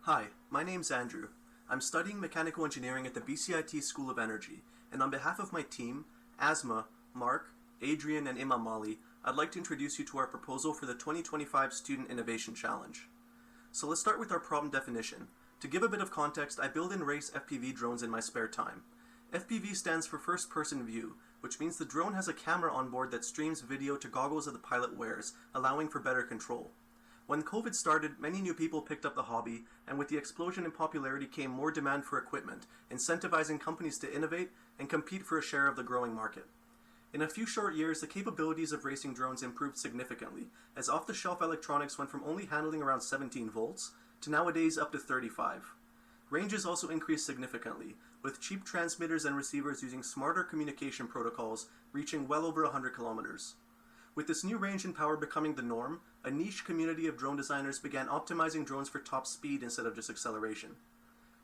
Hi, my name's Andrew. I'm studying mechanical engineering at the BCIT School of Energy, and on behalf of my team, Asma, Mark, Adrian, and Imam Ali, I'd like to introduce you to our proposal for the 2025 Student Innovation Challenge. So let's start with our problem definition. To give a bit of context, I build and race FPV drones in my spare time. FPV stands for First Person View, which means the drone has a camera on board that streams video to goggles that the pilot wears, allowing for better control. When COVID started, many new people picked up the hobby, and with the explosion in popularity came more demand for equipment, incentivizing companies to innovate and compete for a share of the growing market. In a few short years, the capabilities of racing drones improved significantly, as off-the-shelf electronics went from only handling around 17 volts to nowadays up to 35. Ranges also increased significantly, with cheap transmitters and receivers using smarter communication protocols reaching well over 100 kilometers. With this new range and power becoming the norm, a niche community of drone designers began optimizing drones for top speed instead of just acceleration.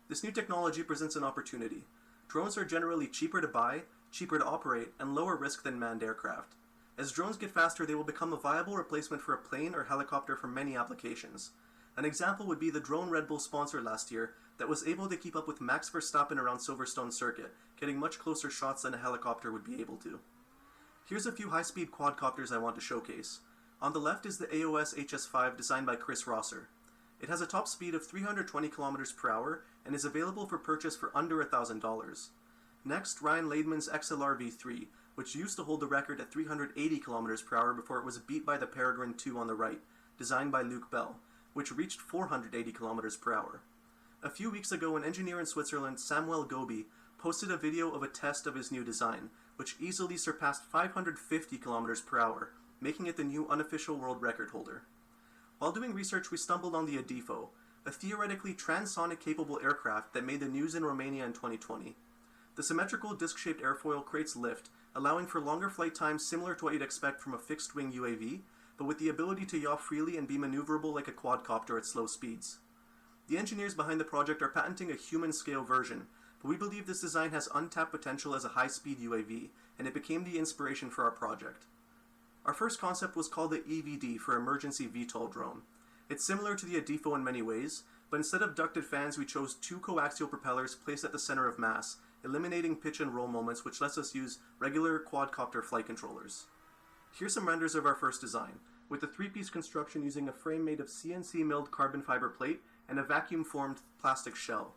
This new technology presents an opportunity. Drones are generally cheaper to buy, cheaper to operate, and lower risk than manned aircraft. As drones get faster, they will become a viable replacement for a plane or helicopter for many applications. An example would be the drone Red Bull sponsored last year that was able to keep up with Max Verstappen around Silverstone Circuit, getting much closer shots than a helicopter would be able to. Here's a few high-speed quadcopters I want to showcase. On the left is the AOS HS5 designed by Chris Rosser. It has a top speed of 320 km per hour and is available for purchase for under $1,000. Next, Ryan Laidman's XLR V3, which used to hold the record at 380 km per hour before it was beat by the Peregrine 2 on the right, designed by Luke Bell, which reached 480 km per hour. A few weeks ago, an engineer in Switzerland, Samuele Gobbi, posted a video of a test of his new design, which easily surpassed 550 km per hour, making it the new unofficial world record holder. While doing research, we stumbled on the ADIFO, a theoretically transonic capable aircraft that made the news in Romania in 2020. The symmetrical disc-shaped airfoil creates lift, allowing for longer flight times similar to what you'd expect from a fixed-wing UAV, but with the ability to yaw freely and be maneuverable like a quadcopter at slow speeds. The engineers behind the project are patenting a human-scale version, but we believe this design has untapped potential as a high-speed UAV, and it became the inspiration for our project. Our first concept was called the EVD for Emergency VTOL Drone. It's similar to the ADIFO in many ways, but instead of ducted fans we chose two coaxial propellers placed at the center of mass, eliminating pitch and roll moments, which lets us use regular quadcopter flight controllers. Here's some renders of our first design, with a three-piece construction using a frame made of CNC milled carbon fiber plate and a vacuum-formed plastic shell.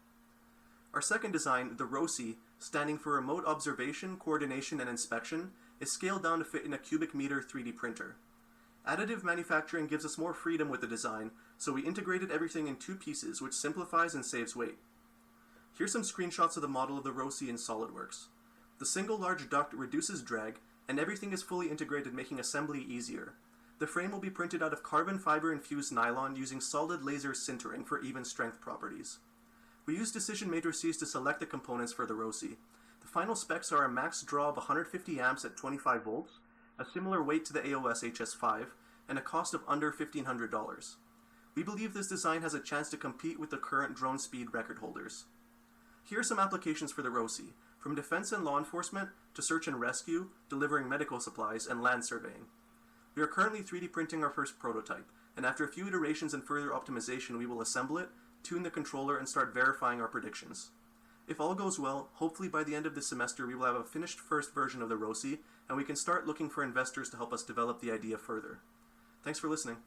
Our second design, the ROCI, standing for Remote Observation, Coordination, and Inspection, is scaled down to fit in a cubic meter 3D printer. Additive manufacturing gives us more freedom with the design, so we integrated everything in two pieces, which simplifies and saves weight. Here's some screenshots of the model of the ROCI in SolidWorks. The single large duct reduces drag, and everything is fully integrated, making assembly easier. The frame will be printed out of carbon fiber infused nylon using solid laser sintering for even strength properties. We use decision matrices to select the components for the ROCI. The final specs are a max draw of 150 amps at 25 volts, a similar weight to the AOS HS5, and a cost of under $1,500. We believe this design has a chance to compete with the current drone speed record holders. Here are some applications for the ROCI, from defense and law enforcement to search and rescue, delivering medical supplies, and land surveying. We are currently 3D printing our first prototype, and after a few iterations and further optimization we will assemble it, tune the controller, and start verifying our predictions. If all goes well, hopefully by the end of this semester we will have a finished first version of the ROCI, and we can start looking for investors to help us develop the idea further. Thanks for listening.